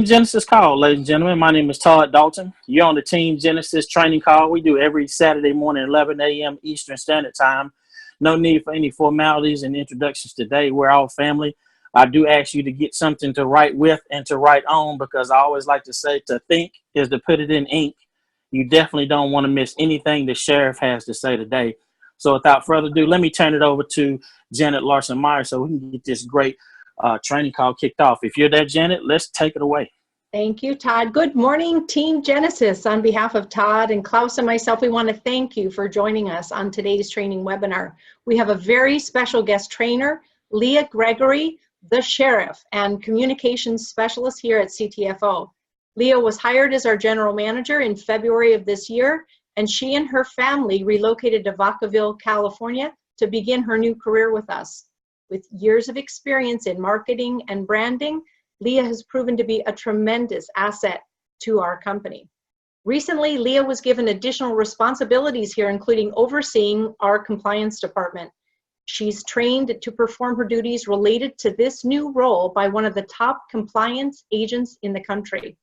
Genesis Call, ladies and gentlemen. My name is Todd Dalton. You're on the Team Genesis training call. We do every Saturday morning, 11 a.m. Eastern Standard Time. No need for any formalities and introductions today. We're all family. I do ask you to get something to write with and to write on, because I always like to say to think is to put it in ink. You definitely don't want to miss anything the sheriff has to say today. So without further ado, let me turn it over to Janet Larson-Meyer so we can get this great training call kicked off. If you're there, Janet, let's take it away. Thank you, Todd. Good morning, Team Genesis. On behalf of Todd and Klaus and myself, we want to thank you for joining us on today's training webinar. We have a very special guest trainer, Leah Gregory, the sheriff and communications specialist here at CTFO. Leah was hired as our general manager in February of this year, and she and her family relocated to Vacaville, California to begin her new career with us. With years of experience in marketing and branding, Leah has proven to be a tremendous asset to our company. Recently, Leah was given additional responsibilities here, including overseeing our compliance department. She's trained to perform her duties related to this new role by one of the top compliance agents in the country.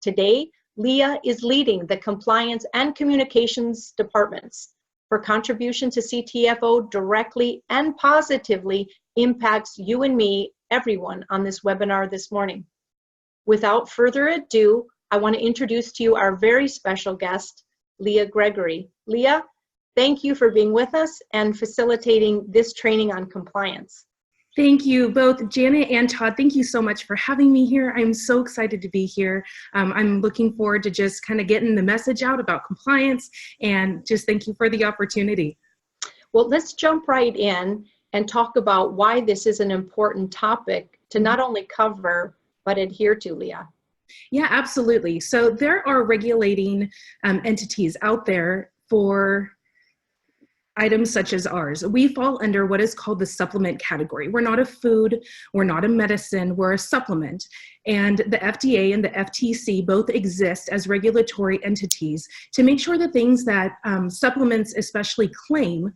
Today, Leah is leading the compliance and communications departments. Her contribution to CTFO directly and positively impacts you and me, everyone on this webinar this morning. Without further ado, I want to introduce to you our very special guest, Leah Gregory. Leah, thank you for being with us and facilitating this training on compliance. Thank you, both Janet and Todd. Thank you so much for having me here. I'm so excited to be here. I'm looking forward to just kind of getting the message out about compliance, and just thank you for the opportunity. Well, let's jump right in and talk about why this is an important topic to not only cover, but adhere to, Leah. Yeah, absolutely. So there are regulating entities out there for items such as ours. We fall under what is called the supplement category. We're not a food, we're not a medicine, we're a supplement. And the FDA and the FTC both exist as regulatory entities to make sure the things that supplements especially claim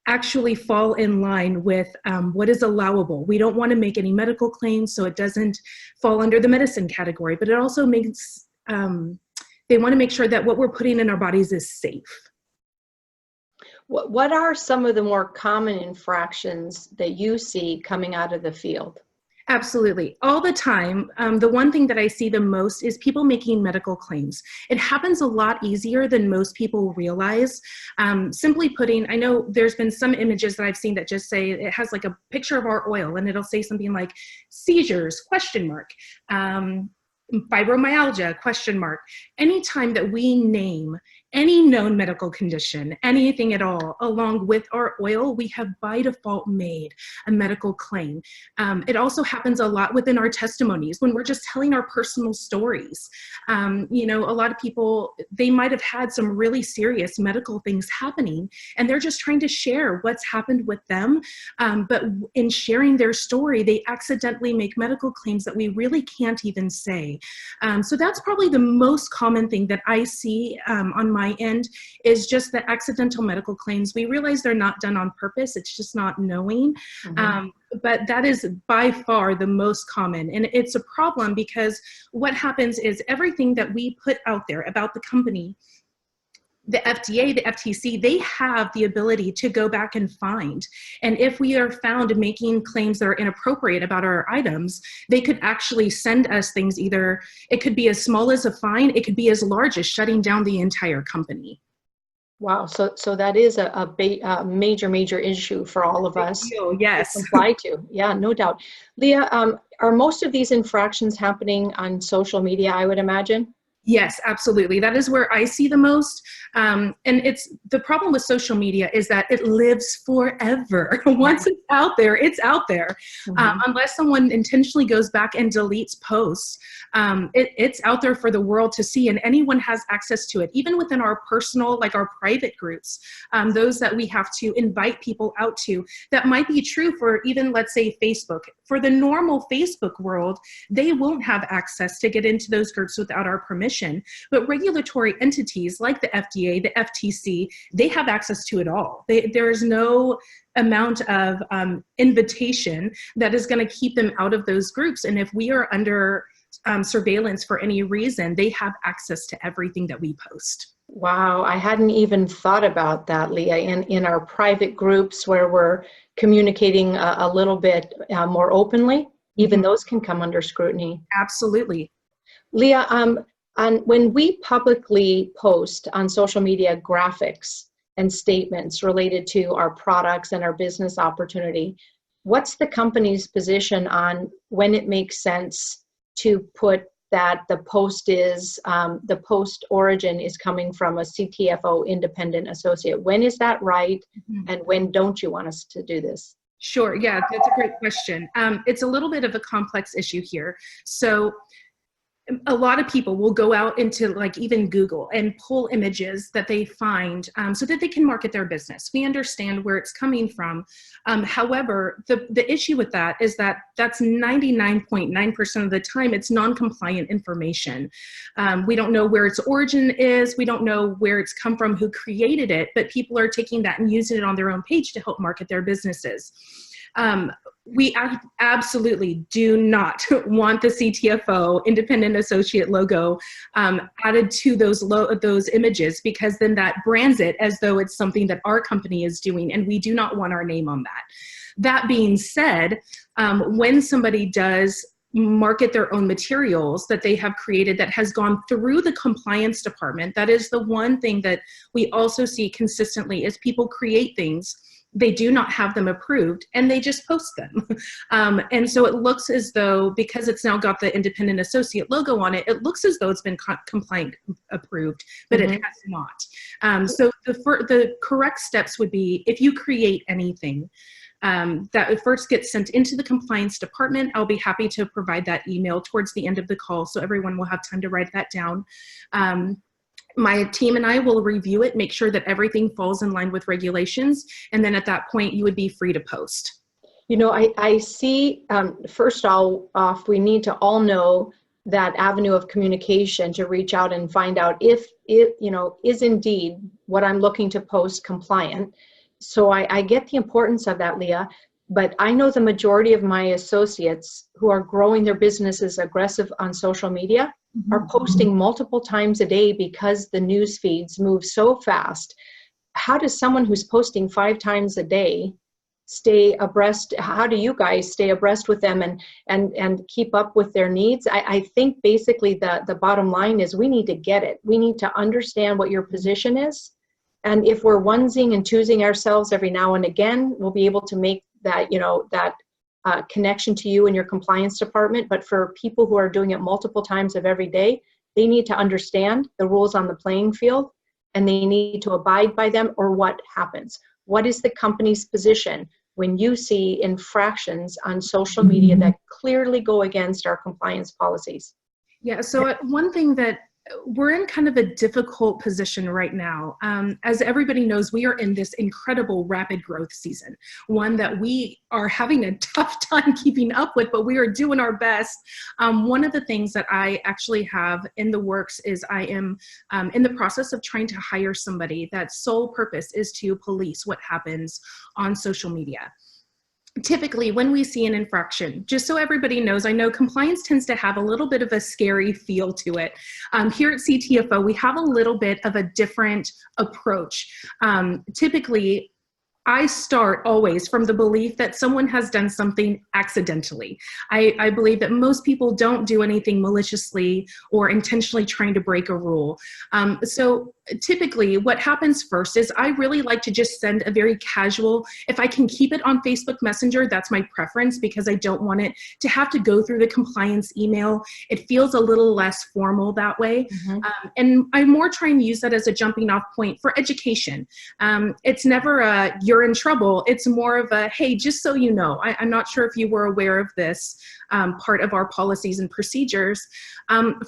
actually fall in line with what is allowable. We don't want to make any medical claims, so it doesn't fall under the medicine category, but it also makes, they want to make sure that what we're putting in our bodies is safe. What are some of the more common infractions that you see coming out of the field? Absolutely. All the time. The one thing that I see the most is people making medical claims. It happens a lot easier than most people realize. Simply putting, I know there's been some images that I've seen that just say, it has like a picture of our oil and it'll say something like seizures, question mark, fibromyalgia, question mark. Anytime that we name any known medical condition, anything at all, along with our oil, we have by default made a medical claim. It also happens a lot within our testimonies when we're just telling our personal stories. You know, a lot of people, they might have had some really serious medical things happening and they're just trying to share what's happened with them. But in sharing their story, they accidentally make medical claims that we really can't even say. So that's probably the most common thing that I see on my end, is just the accidental medical claims. We realize they're not done on purpose. It's just not knowing. But that is by far the most common. And it's a problem because what happens is everything that we put out there about the company, the FDA, the FTC, they have the ability to go back and find. And if we are found making claims that are inappropriate about our items, they could actually send us things. Either it could be as small as a fine, it could be as large as shutting down the entire company. Wow, so that is a major issue for all of us. Yes. To comply to. Yeah, no doubt. Leah, are most of these infractions happening on social media, I would imagine? Yes, absolutely. That is where I see the most. And it's the problem with social media is that it lives forever. Once it's out there, it's out there. Unless someone intentionally goes back and deletes posts, it's out there for the world to see, and anyone has access to it, even within our personal, like our private groups, those that we have to invite people out to. That might be true for even, let's say, Facebook. For the normal Facebook world, they won't have access to get into those groups without our permission. But regulatory entities like the FDA, the FTC, they have access to it all. There is no amount of invitation that is going to keep them out of those groups. And if we are under surveillance for any reason, they have access to everything that we post. Wow, I hadn't even thought about that, Leah. In our private groups where we're communicating a little bit more openly, even those can come under scrutiny. Absolutely. Leah, when we publicly post on social media graphics and statements related to our products and our business opportunity, what's the company's position on when it makes sense to put that the post origin is coming from a CTFO independent associate? When is that right? And when don't you want us to do this? Sure. Yeah, that's a great question. It's a little bit of a complex issue here. So a lot of people will go out into like even Google and pull images that they find so that they can market their business. We understand where it's coming from. However, the issue with that is that that's 99.9% of the time it's non-compliant information. We don't know where its origin is. We don't know where it's come from, who created it, but people are taking that and using it on their own page to help market their businesses. We absolutely do not want the CTFO independent associate logo added to those images, because then that brands it as though it's something that our company is doing, and we do not want our name on that. That being said, when somebody does market their own materials that they have created that has gone through the compliance department, that is the one thing that we also see consistently is people create things, they do not have them approved, and they just post them. And so it looks as though, because it's now got the independent associate logo on it, it looks as though it's been compliant approved, but it has not. So the correct steps would be, if you create anything, that first gets sent into the compliance department. I'll be happy to provide that email towards the end of the call so everyone will have time to write that down. My team and I will review it, make sure that everything falls in line with regulations, and then at that point you would be free to post. You know, I see, first off, we need to all know that avenue of communication to reach out and find out if it, is indeed what I'm looking to post compliant. So I get the importance of that, Leah, but I know the majority of my associates who are growing their businesses aggressive on social media are posting multiple times a day because the news feeds move so fast. How does someone who's posting 5 times a day stay abreast? How do you guys stay abreast with them and keep up with their needs? I think basically the bottom line is we need to get it. We need to understand what your position is. And if we're onesing and choosing ourselves every now and again, we'll be able to make that, that connection to you and your compliance department. But for people who are doing it multiple times of every day, they need to understand the rules on the playing field, and they need to abide by them, or what happens. What is the company's position when you see infractions on social media that clearly go against our compliance policies? Yeah, so one thing that we're in kind of a difficult position right now. As everybody knows, we are in this incredible rapid growth season, one that we are having a tough time keeping up with, but we are doing our best. One of the things that I actually have in the works is I am in the process of trying to hire somebody that's sole purpose is to police what happens on social media. Typically, when we see an infraction, just so everybody knows, I know compliance tends to have a little bit of a scary feel to it. Here at CTFO, we have a little bit of a different approach. Typically, I start always from the belief that someone has done something accidentally. I believe that most people don't do anything maliciously or intentionally trying to break a rule. So typically what happens first is I really like to just send a very casual, if I can keep it on Facebook Messenger, that's my preference, because I don't want it to have to go through the compliance email. It feels a little less formal that way. And I more try and use that as a jumping off point for education. It's never a, you're in trouble. It's more of a, hey, just so you know, I'm not sure if you were aware of this part of our policies and procedures.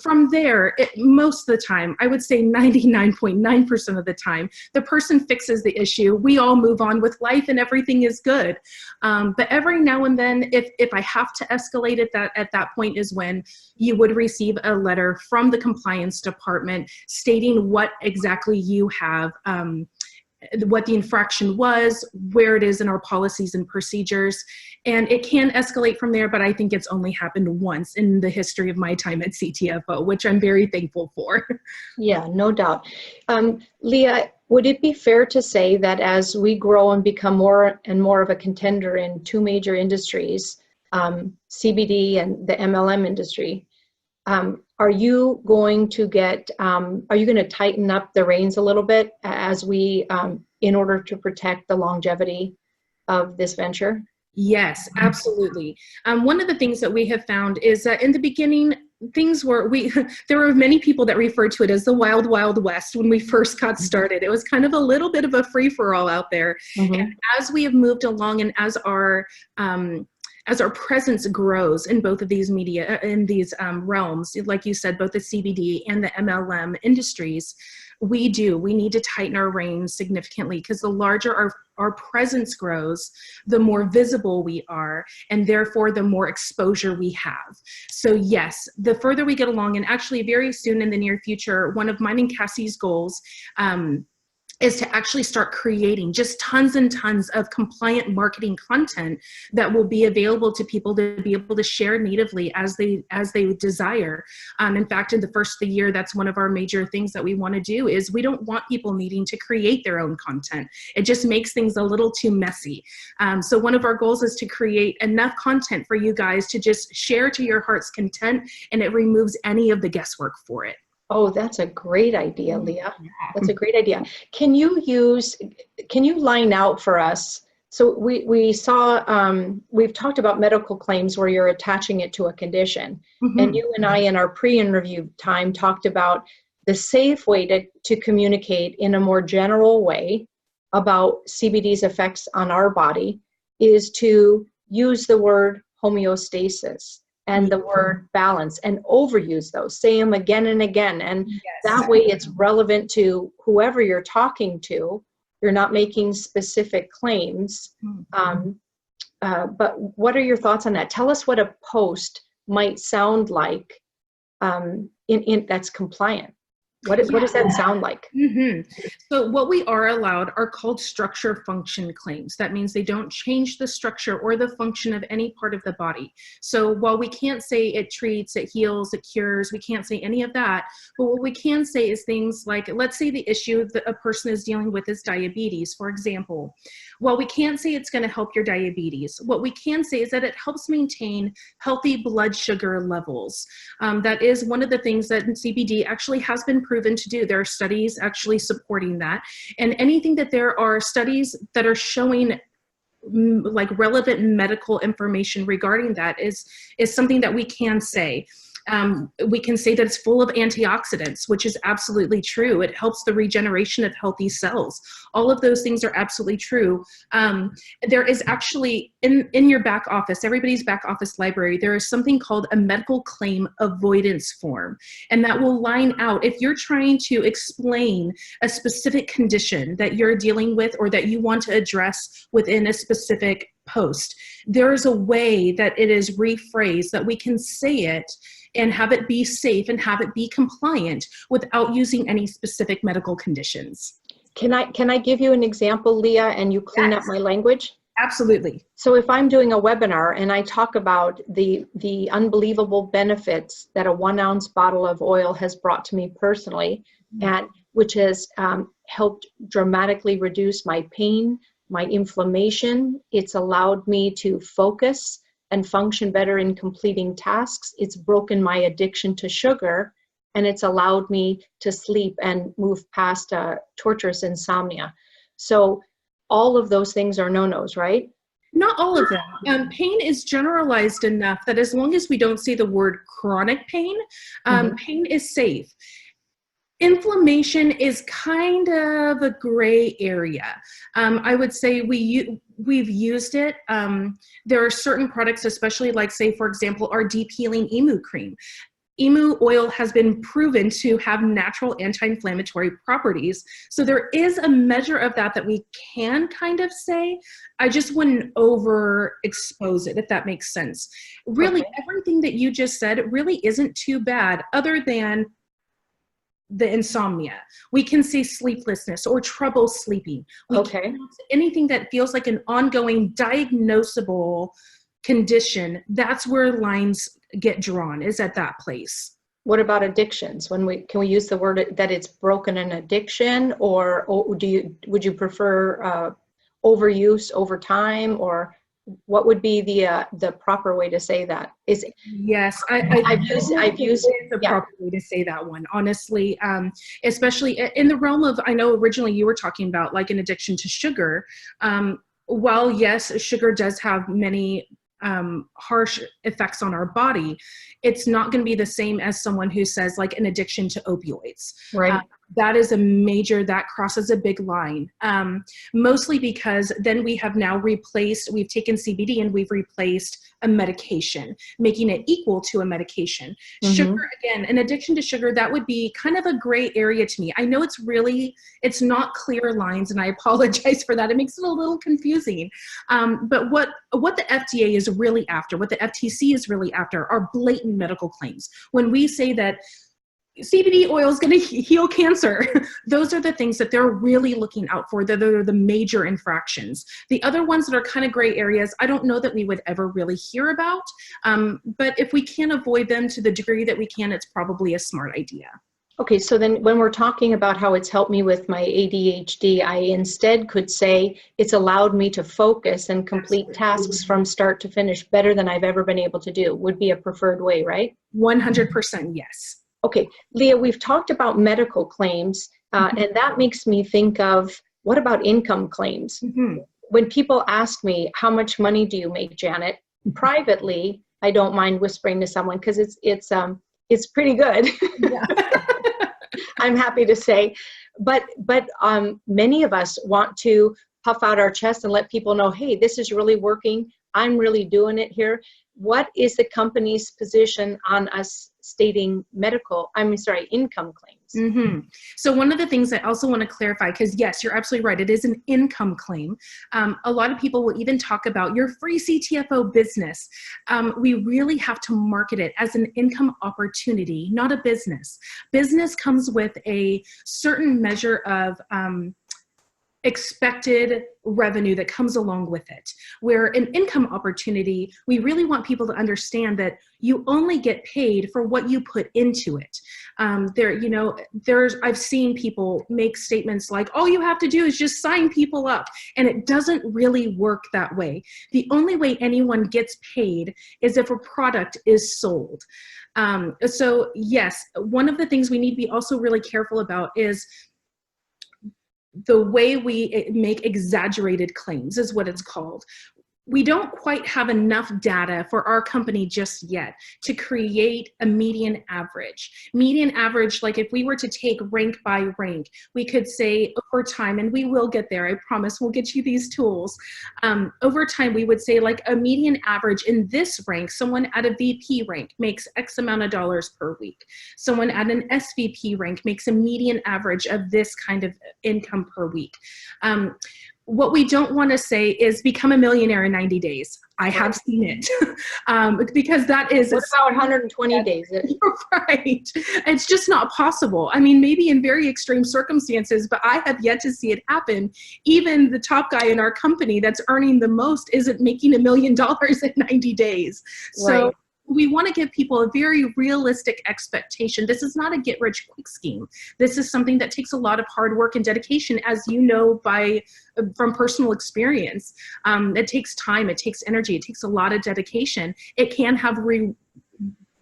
From there, most of the time, I would say 99.9% of the time, the person fixes the issue. We all move on with life and everything is good. But every now and then, if I have to escalate it, at that point is when you would receive a letter from the compliance department stating what exactly you have what the infraction was, where it is in our policies and procedures. And it can escalate from there, but I think it's only happened once in the history of my time at CTFO, which I'm very thankful for. Yeah, no doubt. Leah, would it be fair to say that as we grow and become more and more of a contender in two major industries, CBD and the MLM industry, are you going to tighten up the reins a little bit as we, in order to protect the longevity of this venture? Yes, absolutely. One of the things that we have found is that in the beginning, there were many people that referred to it as the wild, wild west when we first got started. It was kind of a little bit of a free-for-all out there. Mm-hmm. And as we have moved along and as our presence grows in both of these realms, like you said, both the CBD and the MLM industries, we need to tighten our reins significantly, because the larger our presence grows, the more visible we are, and therefore the more exposure we have. So yes, the further we get along, and actually very soon in the near future, one of mine and Cassie's goals is to actually start creating just tons and tons of compliant marketing content that will be available to people to be able to share natively as they desire. In fact, in the first of the year, that's one of our major things that we want to do. Is we don't want people needing to create their own content. It just makes things a little too messy. So one of our goals is to create enough content for you guys to just share to your heart's content, and it removes any of the guesswork for it. Oh, that's a great idea, Leah. That's a great idea. Can you line out for us? So we saw, we've talked about medical claims where you're attaching it to a condition. Mm-hmm. And you and I in our pre-interview time talked about the safe way to communicate in a more general way about CBD's effects on our body is to use the word homeostasis and the word balance, and overuse those, say them again and again. And Yes. That way it's relevant to whoever you're talking to. You're not making specific claims. But what are your thoughts on that? Tell us what a post might sound like that's compliant. What does that sound like? Mm-hmm. So what we are allowed are called structure function claims. That means they don't change the structure or the function of any part of the body. So while we can't say it treats, it heals, it cures, we can't say any of that. But what we can say is things like, let's say the issue that a person is dealing with is diabetes, for example. While we can't say it's going to help your diabetes, what we can say is that it helps maintain healthy blood sugar levels. That is one of the things that CBD actually has been proven to do. There are studies actually supporting that. And anything that there are studies that are showing like relevant medical information regarding that is something that we can say. We can say that it's full of antioxidants, which is absolutely true. It helps the regeneration of healthy cells. All of those things are absolutely true. There is actually, in your back office, everybody's back office library, there is something called a medical claim avoidance form. And that will line out, if you're trying to explain a specific condition that you're dealing with or that you want to address within a specific post, there is a way that it is rephrased that we can say it and have it be safe and have it be compliant without using any specific medical conditions. Can I give you an example, Leah, and you clean up my language? Absolutely. So if I'm doing a webinar and I talk about the unbelievable benefits that a 1 ounce bottle of oil has brought to me personally, and which has helped dramatically reduce my pain, my inflammation, it's allowed me to focus and function better in completing tasks. It's broken my addiction to sugar, and it's allowed me to sleep and move past torturous insomnia. So all of those things are no-nos, right? Not all of them. Pain is generalized enough that as long as we don't say the word chronic pain, pain is safe. Inflammation is kind of a gray area. I would say we've used it. There are certain products, especially like, say, for example, our deep healing emu cream. Emu oil has been proven to have natural anti-inflammatory properties. So there is a measure of that we can kind of say. I just wouldn't overexpose it, if that makes sense. Really, Everything that you just said really isn't too bad, other than the insomnia. We can say sleeplessness or trouble sleeping. We can anything that feels like an ongoing diagnosable condition. That's where lines get drawn, is at that place. What about addictions? Can we use the word that it's broken an addiction, or would you prefer overuse over time, or what would be the proper way to say that? Yes, I've used the proper way to say that one, honestly, especially in the realm of, I know originally you were talking about like an addiction to sugar. While yes, sugar does have many harsh effects on our body, it's not going to be the same as someone who says like an addiction to opioids. Right. That crosses a big line, mostly because then we've taken CBD and we've replaced a medication, making it equal to a medication. Mm-hmm. Sugar, again, an addiction to sugar, that would be kind of a gray area to me. I know it's not clear lines, and I apologize for that. It makes it a little confusing. But what the FDA is really after, what the FTC is really after, are blatant medical claims. When we say that CBD oil is going to heal cancer, those are the things that they're really looking out for. They're the major infractions. The other ones that are kind of gray areas, I don't know that we would ever really hear about. But if we can avoid them to the degree that we can, it's probably a smart idea. Okay, so then when we're talking about how it's helped me with my ADHD, I instead could say it's allowed me to focus and complete tasks from start to finish better than I've ever been able to do, would be a preferred way, right? 100% yes. Okay, Leah, we've talked about medical claims, and that makes me think of, what about income claims? Mm-hmm. When people ask me, how much money do you make, Janet? Privately, I don't mind whispering to someone because it's pretty good. Yeah. I'm happy to say, but many of us want to puff out our chest and let people know, hey, this is really working. I'm really doing it here. What is the company's position on us stating income claims? Mm-hmm. So one of the things I also want to clarify, because yes, you're absolutely right, it is an income claim. A lot of people will even talk about your free CTFO business. We really have to market it as an income opportunity, not a business. Business comes with a certain measure of expected revenue that comes along with it. Where an income opportunity, we really want people to understand that you only get paid for what you put into it. I've seen people make statements like, all you have to do is just sign people up, and it doesn't really work that way. The only way anyone gets paid is if a product is sold. So yes, one of the things we need to be also really careful about is the way we make exaggerated claims, is what it's called. We don't quite have enough data for our company just yet to create a median average. Median average, like if we were to take rank by rank, we could say over time, and we will get there, I promise, we'll get you these tools. Over time, we would say like a median average in this rank, someone at a VP rank makes X amount of dollars per week. Someone at an SVP rank makes a median average of this kind of income per week. What we don't want to say is become a millionaire in 90 days. I have seen it because that is— What about 120 days? Right. It's just not possible. I mean, maybe in very extreme circumstances, but I have yet to see it happen. Even the top guy in our company that's earning the most isn't making $1 million in 90 days. So right. We want to give people a very realistic expectation. This is not a get-rich-quick scheme. This is something that takes a lot of hard work and dedication, as you know from personal experience. It takes time, it takes energy, it takes a lot of dedication. It can have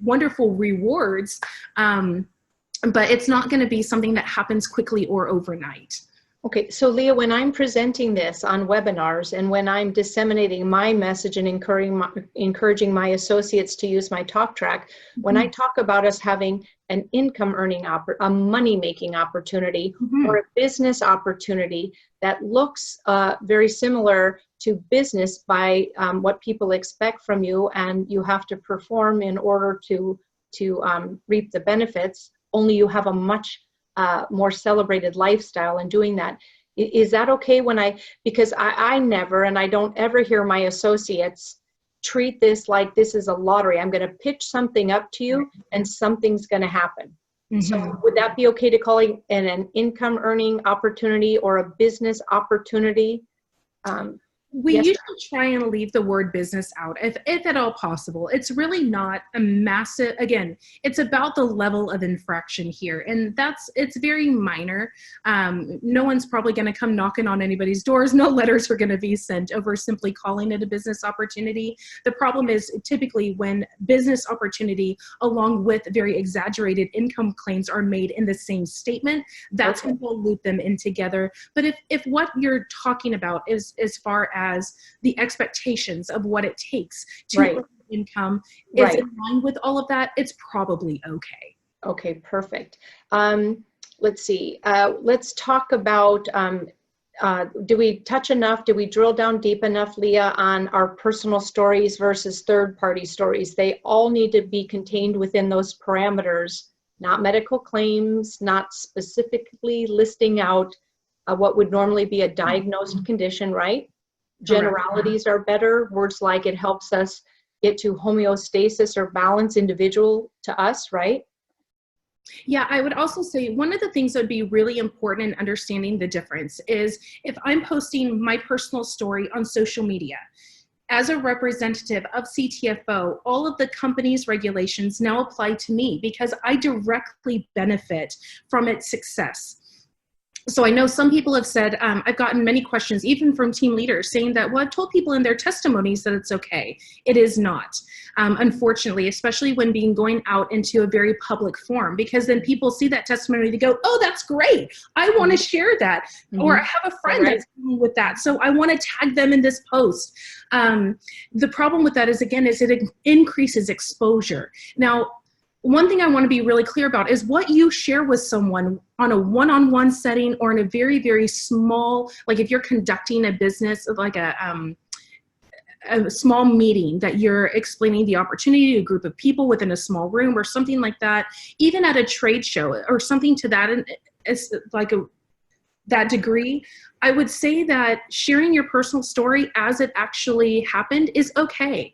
wonderful rewards, but it's not going to be something that happens quickly or overnight. Okay, so Leah, when I'm presenting this on webinars and when I'm disseminating my message and encouraging my associates to use my talk track, when I talk about us having an income earning, a money making opportunity or a business opportunity that looks very similar to business by what people expect from you, and you have to perform in order to reap the benefits, only you have a much more celebrated lifestyle in doing that. Is that okay because I never, and I don't ever hear my associates treat this like this is a lottery. I'm going to pitch something up to you and something's going to happen. So would that be okay to call it an income earning opportunity or a business opportunity? We Yes, usually try and leave the word business out, if at all possible. It's really not a massive, again, it's about the level of infraction here. And it's very minor. No one's probably going to come knocking on anybody's doors. No letters are going to be sent over simply calling it a business opportunity. The problem is typically when business opportunity along with very exaggerated income claims are made in the same statement, that's when we'll loop them in together. But if what you're talking about is as far as the expectations of what it takes to earn income is in line with all of that, it's probably okay. Okay, perfect. Let's see. Let's talk about, do we touch enough? Do we drill down deep enough, Leah, on our personal stories versus third-party stories? They all need to be contained within those parameters, not medical claims, not specifically listing out what would normally be a diagnosed condition, right? Generalities are better. Words like it helps us get to homeostasis or balance individual to us, right? Yeah, I would also say one of the things that would be really important in understanding the difference is if I'm posting my personal story on social media, as a representative of CTFO, all of the company's regulations now apply to me because I directly benefit from its success. So I know some people have said, I've gotten many questions, even from team leaders, saying that, well, I've told people in their testimonies that it's okay. It is not, unfortunately, especially when going out into a very public forum, because then people see that testimony, they go, oh, that's great. I want to share that. Or I have a friend that's dealing with that, so I want to tag them in this post. The problem with that is, again, is it increases exposure. Now, one thing I want to be really clear about is what you share with someone on a one-on-one setting or in a very, very small, like if you're conducting a business, like a small meeting that you're explaining the opportunity to a group of people within a small room or something like that, even at a trade show or something to that, that degree, I would say that sharing your personal story as it actually happened is okay.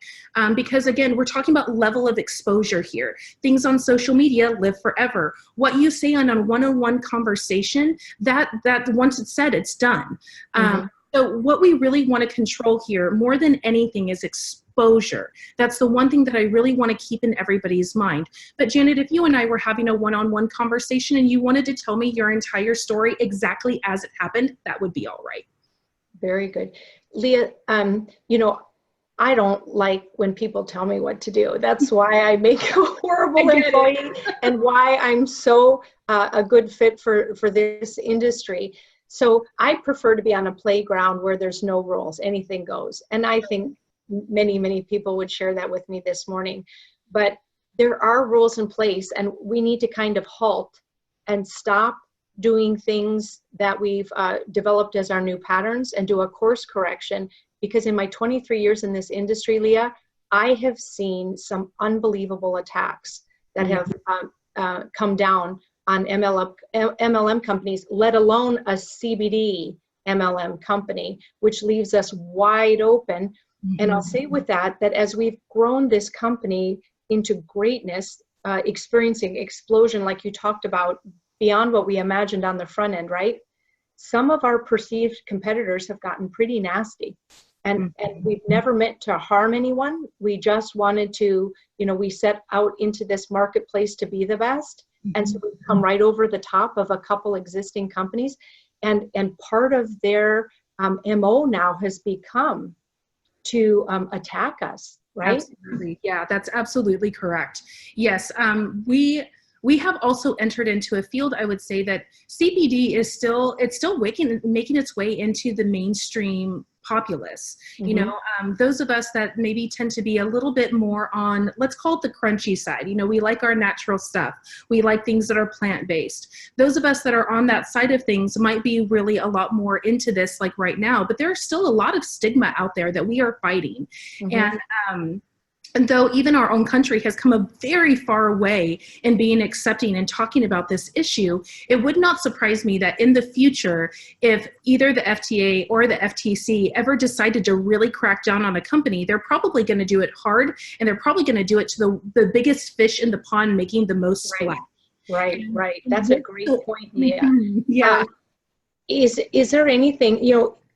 Because again, we're talking about level of exposure here. Things on social media live forever. What you say on a one-on-one conversation, that once it's said, it's done. So what we really want to control here more than anything is exposure. That's the one thing that I really want to keep in everybody's mind. But Janet, if you and I were having a one-on-one conversation and you wanted to tell me your entire story exactly as it happened, that would be all right. Very good. Leah, you know, I don't like when people tell me what to do. That's why I make a horrible employee and why I'm so a good fit for this industry. So I prefer to be on a playground where there's no rules, anything goes. And I think many, many people would share that with me this morning. But there are rules in place, and we need to kind of halt and stop doing things that we've developed as our new patterns and do a course correction. Because in my 23 years in this industry, Leah, I have seen some unbelievable attacks that have come down on MLM companies, let alone a CBD MLM company, which leaves us wide open. And I'll say with that as we've grown this company into greatness, experiencing explosion like you talked about, beyond what we imagined on the front end, right? Some of our perceived competitors have gotten pretty nasty. And we've never meant to harm anyone. We just wanted to, you know, we set out into this marketplace to be the best. And so we've come right over the top of a couple existing companies. And part of their MO now has become to attack us, right? Absolutely. Yeah, that's absolutely correct. Yes, we have also entered into a field, I would say, that CBD is still making its way into the mainstream populace. You know, those of us that maybe tend to be a little bit more on, let's call it the crunchy side. You know, we like our natural stuff. We like things that are plant-based. Those of us that are on that side of things might be really a lot more into this like right now, but there's still a lot of stigma out there that we are fighting. And though even our own country has come a very far way in being accepting and talking about this issue, it would not surprise me that in the future, if either the FDA or the FTC ever decided to really crack down on a company, they're probably going to do it hard, and they're probably going to do it to the biggest fish in the pond making the most splash. Right, right. That's a great point, Leah. Yeah. Is there anything,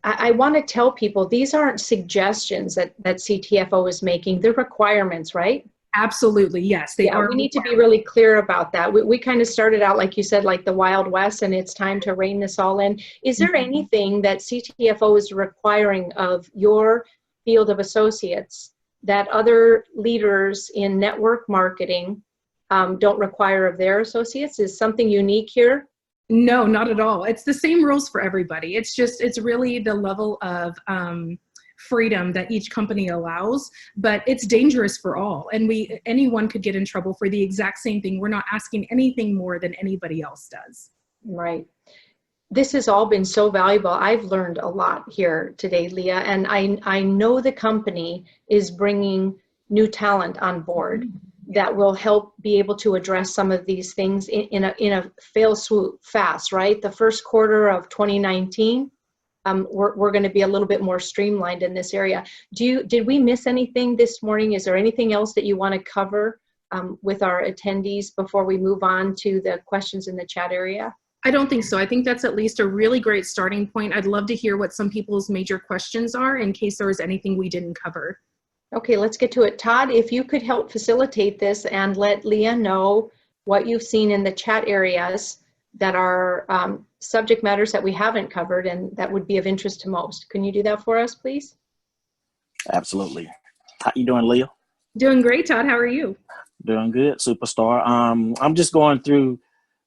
I want to tell people these aren't suggestions that CTFO is making, they're requirements, right? Absolutely, yes, they Yeah, are. we need to be really clear about that. We kind of started out, like you said, like the Wild West, and it's time to rein this all in. Is there anything that CTFO is requiring of your field of associates that other leaders in network marketing don't require of their associates? Is something unique here? No, not at all. It's the same rules for everybody. It's really the level of freedom that each company allows, but it's dangerous for all. And anyone could get in trouble for the exact same thing. We're not asking anything more than anybody else does. Right. This has all been so valuable. I've learned a lot here today, Leah, and I know the company is bringing new talent on board that will help be able to address some of these things in a fail swoop fast, right? The first quarter of 2019, we're going to be a little bit more streamlined in this area. Did we miss anything this morning? Is there anything else that you want to cover with our attendees before we move on to the questions in the chat area? I don't think so. I think that's at least a really great starting point. I'd love to hear what some people's major questions are in case there was anything we didn't cover. Okay, let's get to it. Todd, if you could help facilitate this and let Leah know what you've seen in the chat areas that are subject matters that we haven't covered and that would be of interest to most. Can you do that for us, please? Absolutely. How you doing, Leah? Doing great, Todd. How are you? Doing good, superstar. I'm just going through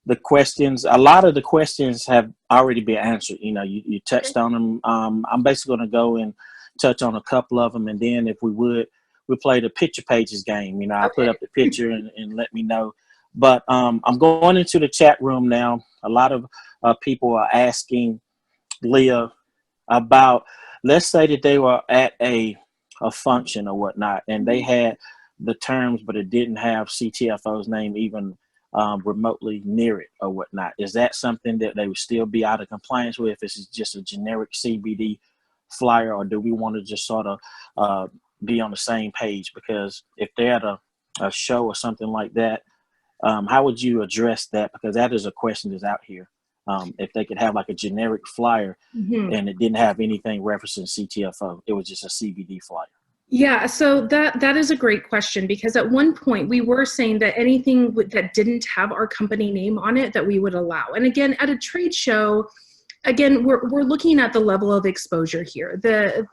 the questions. A lot of the questions have already been answered. You touched on them. I'm basically going to go and touch on a couple of them, and then if we play the picture pages game. I put up the picture and let me know. But I'm going into the chat room now. A lot of people are asking Leah about, let's say that they were at a function or whatnot, and they had the terms, but it didn't have CTFO's name even remotely near it or whatnot. Is that something that they would still be out of compliance with if it's just a generic CBD flyer, or do we want to just sort of be on the same page? Because if they're at a show or something like that, how would you address that? Because that is a question that's out here. If they could have like a generic flyer and it didn't have anything referencing CTFO, it was just a CBD flyer. Yeah, so that is a great question, because at one point we were saying that anything that didn't have our company name on it that we would allow. And again, at a trade show, again, we're looking at the level of exposure here. The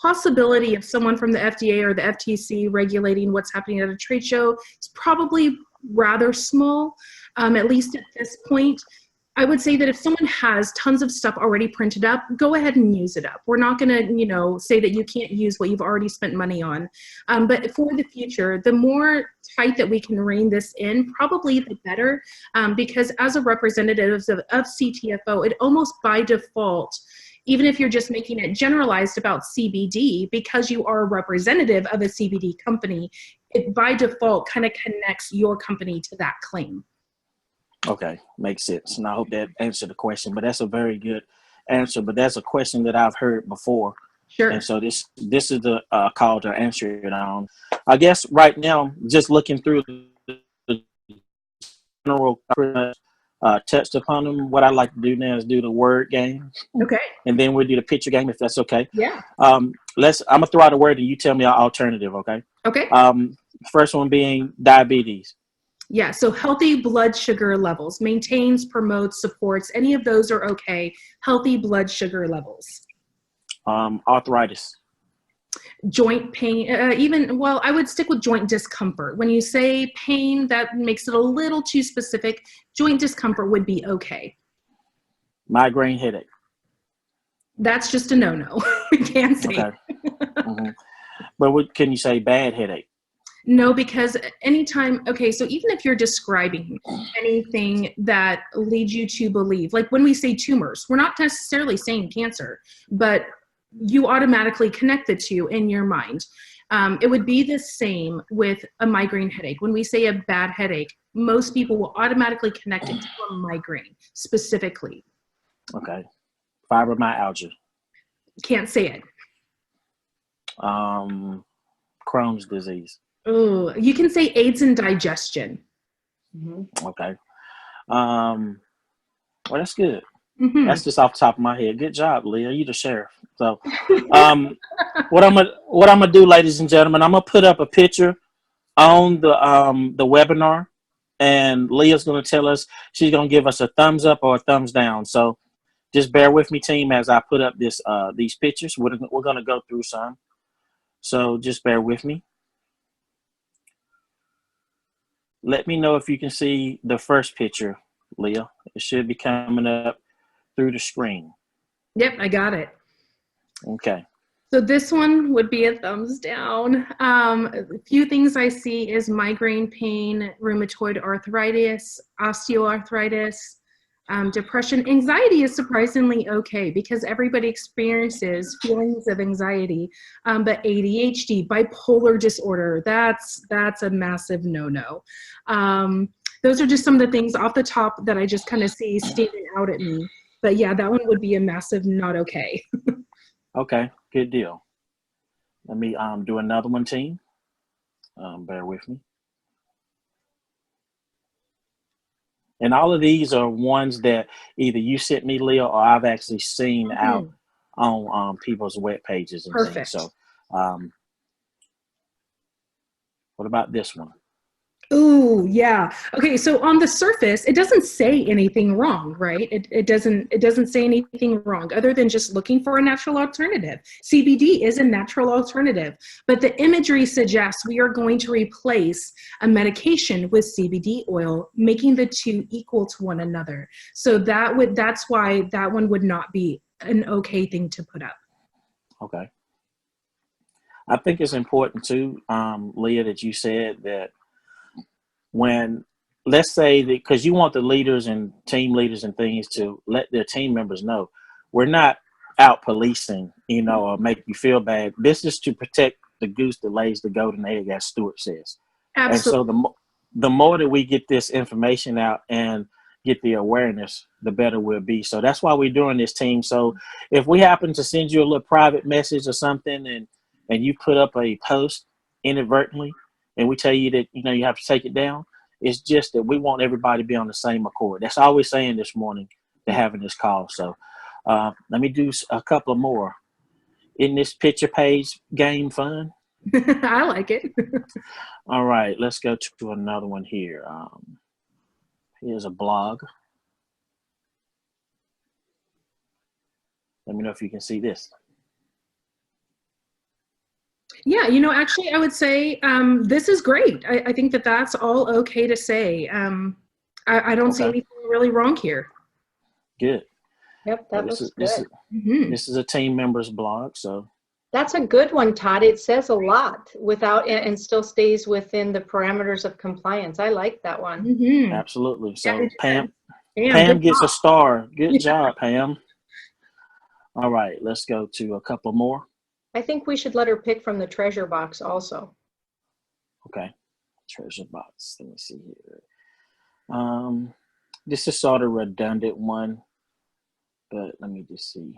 possibility of someone from the FDA or the FTC regulating what's happening at a trade show is probably rather small, at least at this point. I would say that if someone has tons of stuff already printed up, go ahead and use it up. We're not going to, say that you can't use what you've already spent money on. But for the future, the more tight that we can rein this in, probably the better, because as a representative of CTFO, it almost by default, even if you're just making it generalized about CBD, because you are a representative of a CBD company, it by default kind of connects your company to that claim. Okay, makes sense. And I hope that answered the question, but that's a very good answer. But that's a question that I've heard before. Sure. And so this is the call to answer it on. I guess right now, just looking through the general, touched upon them. What I'd like to do now is do the word game. Okay. And then we'll do the picture game if that's okay. Yeah. I'm gonna throw out a word and you tell me our alternative, okay? Okay. First one being diabetes. Yeah, so healthy blood sugar levels, maintains, promotes, supports, any of those are okay. Healthy blood sugar levels. Arthritis. Joint pain, I would stick with joint discomfort. When you say pain, that makes it a little too specific. Joint discomfort would be okay. Migraine headache. That's just a no-no. We can't say. Okay. Mm-hmm. But what can you say bad headache? No, because anytime, so even if you're describing anything that leads you to believe, like when we say tumors, we're not necessarily saying cancer, but you automatically connect the two in your mind. It would be the same with a migraine headache. When we say a bad headache, most people will automatically connect it to a migraine specifically. Okay. Fibromyalgia. Can't say it. Crohn's disease. Oh, you can say AIDS and digestion. Okay. Well, that's good. Hmm. That's just off the top of my head. Good job, Leah. You the sheriff. So, um, what I'm gonna do, ladies and gentlemen, I'm gonna put up a picture on the webinar, and Leah's gonna tell us, she's gonna give us a thumbs up or a thumbs down. So just bear with me, team, as I put up these pictures. We're gonna go through some. So just bear with me. Let me know if you can see the first picture, Leah. It should be coming up through the screen. Yep, I got it. Okay. So this one would be a thumbs down. A few things I see is migraine pain, rheumatoid arthritis, osteoarthritis, depression. Anxiety is surprisingly okay because everybody experiences feelings of anxiety, but ADHD, bipolar disorder, that's a massive no-no. Those are just some of the things off the top that I just kind of see standing out at me. But yeah, that one would be a massive not okay. Okay. Good deal. Let me do another one, team. Bear with me. And all of these are ones that either you sent me, Leah, or I've actually seen out on people's web pages and things. Perfect. So, what about this one? Ooh, yeah. Okay, so on the surface, it doesn't say anything wrong, right? It doesn't say anything wrong other than just looking for a natural alternative. CBD is a natural alternative, but the imagery suggests we are going to replace a medication with CBD oil, making the two equal to one another. So that's why that one would not be an okay thing to put up. Okay. I think it's important too, Leah, that you said that when, let's say that, because you want the leaders and team leaders and things to let their team members know, we're not out policing, or make you feel bad. This is to protect the goose that lays the golden egg, as Stuart says. Absolutely. And so the more that we get this information out and get the awareness, the better we'll be. So that's why we're doing this, team. So if we happen to send you a little private message or something, and you put up a post inadvertently, and we tell you that you have to take it down, it's just that we want everybody to be on the same accord. That's all we're saying this morning to having this call. So let me do a couple more. Isn't this picture page game fun? I like it. All right, let's go to another one here. Here's a blog. Let me know if you can see this. Yeah, actually, I would say this is great. I think that that's all okay to say. I don't see anything really wrong here. Good. Yep, that looks good. This is a team member's blog, so. That's a good one, Todd. It says a lot without and still stays within the parameters of compliance. I like that one. Absolutely. So Yeah, Pam gets a star. Good job, Pam. All right, let's go to a couple more. I think we should let her pick from the treasure box also. Okay, treasure box. Let me see here. This is sort of a redundant one, but let me just see.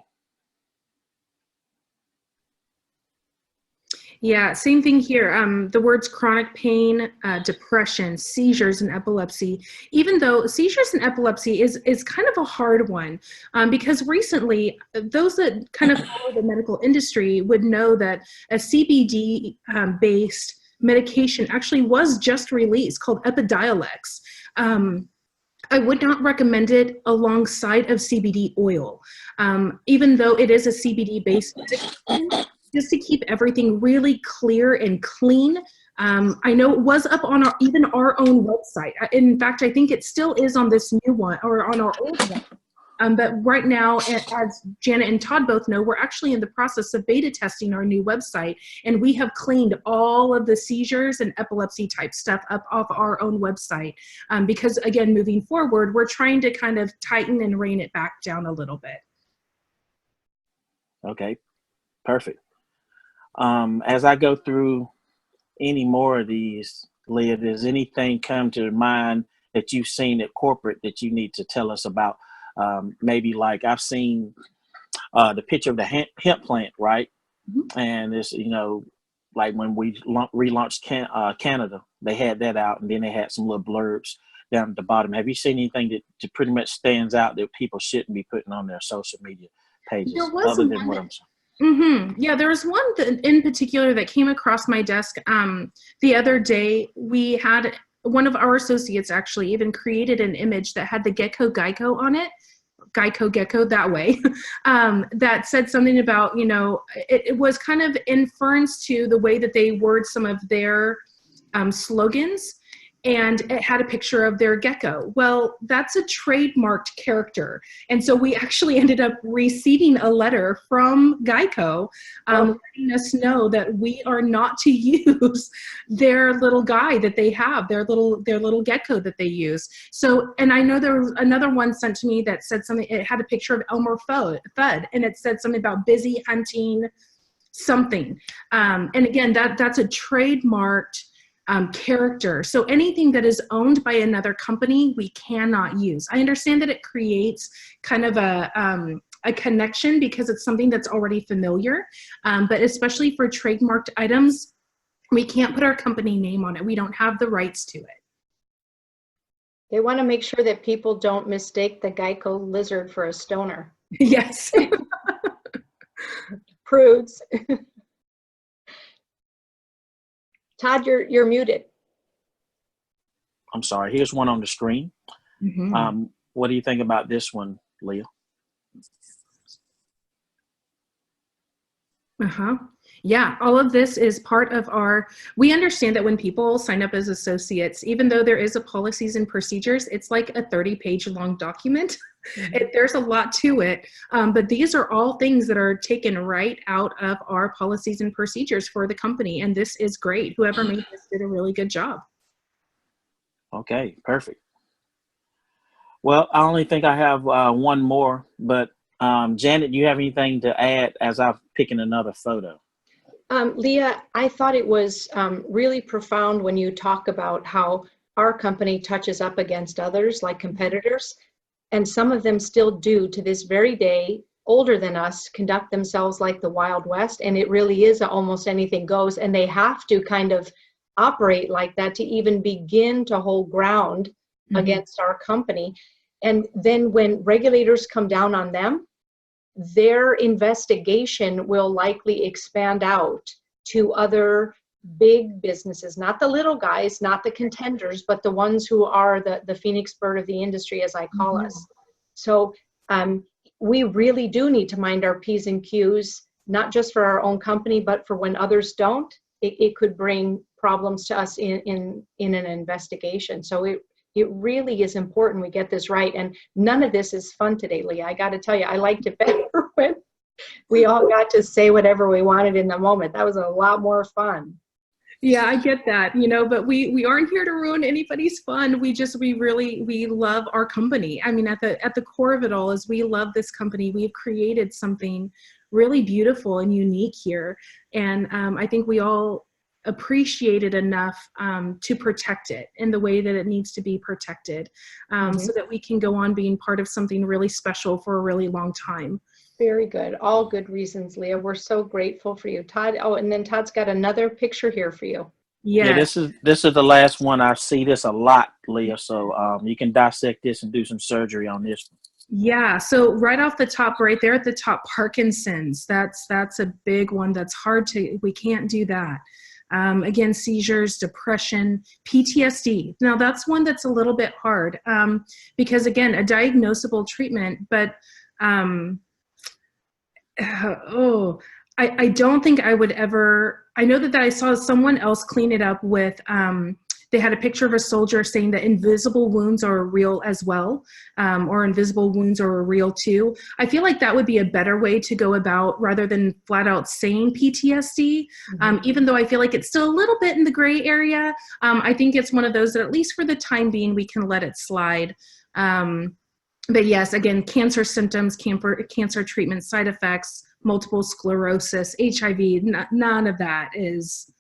Yeah, same thing here. The words chronic pain, depression, seizures, and epilepsy, even though seizures and epilepsy is kind of a hard one, because recently, those that kind of follow the medical industry would know that a CBD based medication actually was just released called Epidiolex. I would not recommend it alongside of CBD oil, even though it is a CBD based medication. Just to keep everything really clear and clean. I know it was up on even our own website. In fact, I think it still is on this new one or on our old one. But right now, as Janet and Todd both know, we're actually in the process of beta testing our new website, and we have cleaned all of the seizures and epilepsy type stuff up off our own website. Because again, moving forward, we're trying to kind of tighten and rein it back down a little bit. Okay, perfect. As I go through any more of these, Leah, does anything come to mind that you've seen at corporate that you need to tell us about? Maybe like I've seen the picture of the hemp plant, right? And it's, like when we relaunched Canada, they had that out, and then they had some little blurbs down at the bottom. Have you seen anything that pretty much stands out that people shouldn't be putting on their social media pages There was other than one what that, I'm saying? Yeah, there was one that in particular that came across my desk the other day. We had one of our associates actually even created an image that had the Gecko on it. Gecko that way, that said something about, it was kind of inference to the way that they word some of their slogans, and it had a picture of their gecko. Well, that's a trademarked character. And so we actually ended up receiving a letter from Geico letting us know that we are not to use their little guy that they have, their little gecko that they use. So, and I know there was another one sent to me that said something, it had a picture of Elmer Fudd, and it said something about busy hunting something. And again, that's a trademarked character. So anything that is owned by another company, we cannot use. I understand that it creates kind of a connection because it's something that's already familiar, but especially for trademarked items, we can't put our company name on it. We don't have the rights to it. They want to make sure that people don't mistake the Geico lizard for a stoner. Yes. Prudes. Todd, you're muted. I'm sorry. Here's one on the screen. Mm-hmm. What do you think about this one, Leah? Yeah, all of this is part of we understand that when people sign up as associates, even though there is a policies and procedures, it's like a 30-page long document. Mm-hmm. There's a lot to it, but these are all things that are taken right out of our policies and procedures for the company, and this is great. Whoever made this did a really good job. Okay, perfect. Well, I only think I have one more, but Janet, do you have anything to add as I'm picking another photo? Leah, I thought it was really profound when you talk about how our company touches up against others like competitors, and some of them still do to this very day, older than us, conduct themselves like the Wild West, and it really is almost anything goes, and they have to kind of operate like that to even begin to hold ground against our company. And then when regulators come down on them, their investigation will likely expand out to other big businesses, not the little guys, not the contenders, but the ones who are the phoenix bird of the industry, as I call us. So we really do need to mind our P's and Q's, not just for our own company, but for when others don't. It could bring problems to us in an investigation. So it really is important we get this right. And none of this is fun today, Leah. I got to tell you, I liked it better when we all got to say whatever we wanted in the moment. That was a lot more fun. Yeah, I get that, but we aren't here to ruin anybody's fun. We love our company. I mean, at the core of it all is we love this company. We've created something really beautiful and unique here. And I think we all appreciate it enough to protect it in the way that it needs to be protected, so that we can go on being part of something really special for a really long time. Very good. All good reasons, Leah. We're so grateful for you. Todd, oh, and then Todd's got another picture here for you. Yes. Yeah, this is the last one. I see this a lot, Leah, so you can dissect this and do some surgery on this one. Yeah, so right off the top, right there at the top, Parkinson's. That's a big one. That's hard we can't do that. Again, seizures, depression, PTSD. Now that's one that's a little bit hard because again, a diagnosable treatment, but I don't think I would ever, I know that I saw someone else clean it up with, they had a picture of a soldier saying that invisible wounds are real as well, or invisible wounds are real too. I feel like that would be a better way to go about rather than flat out saying PTSD, even though I feel like it's still a little bit in the gray area. I think it's one of those that at least for the time being, we can let it slide. But yes, again, cancer symptoms, cancer treatment, side effects, multiple sclerosis, HIV, none of that is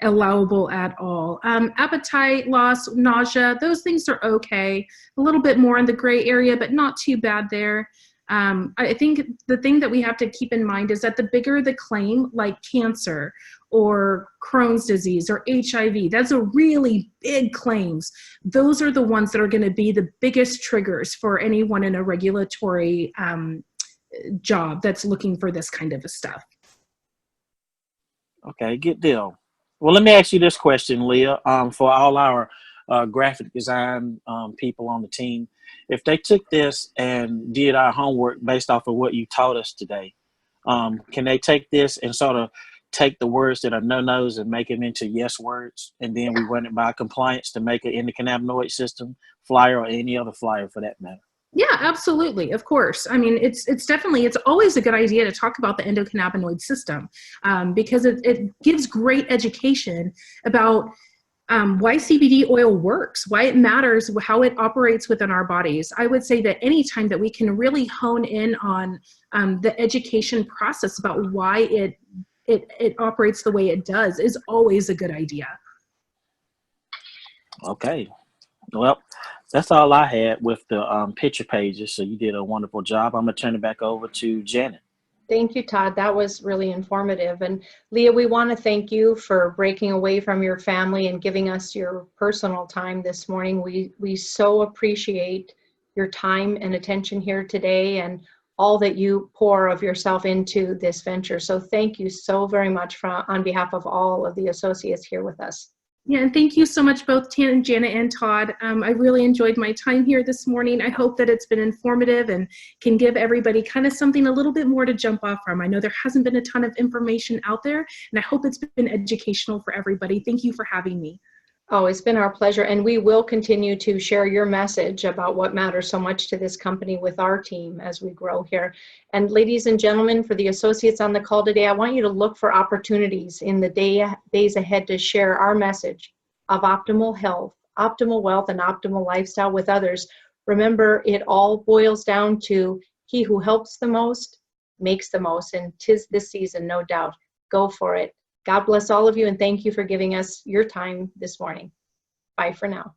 allowable at all. Appetite loss, nausea, those things are okay. A little bit more in the gray area, but not too bad there. I think the thing that we have to keep in mind is that the bigger the claim, like cancer or Crohn's disease or HIV. That's a really big claims. Those are the ones that are going to be the biggest triggers for anyone in a regulatory job that's looking for this kind of stuff. Okay, good deal. Well, let me ask you this question, Leah, for all our graphic design people on the team. If they took this and did our homework based off of what you taught us today, can they take this and sort of take the words that are no-nos and make them into yes words, and then we run it by compliance to make an endocannabinoid system flyer or any other flyer for that matter? Yeah, absolutely. Of course. I mean, it's definitely, it's always a good idea to talk about the endocannabinoid system because it gives great education about why CBD oil works, why it matters, how it operates within our bodies. I would say that anytime that we can really hone in on the education process about why it operates the way it does is always a good idea. Okay. Well, that's all I had with the picture pages. So you did a wonderful job. I'm going to turn it back over to Janet. Thank you, Todd. That was really informative. And Leah, we want to thank you for breaking away from your family and giving us your personal time this morning. We so appreciate your time and attention here today and all that you pour of yourself into this venture. So thank you so very much on behalf of all of the associates here with us. Yeah, and thank you so much, both Janet and Todd. I really enjoyed my time here this morning. I hope that it's been informative and can give everybody kind of something a little bit more to jump off from. I know there hasn't been a ton of information out there, and I hope it's been educational for everybody. Thank you for having me. Oh, it's been our pleasure, and we will continue to share your message about what matters so much to this company with our team as we grow here. And ladies and gentlemen, for the associates on the call today, I want you to look for opportunities in the days ahead to share our message of optimal health, optimal wealth, and optimal lifestyle with others. Remember, it all boils down to he who helps the most makes the most, and 'tis this season, no doubt. Go for it. God bless all of you, and thank you for giving us your time this morning. Bye for now.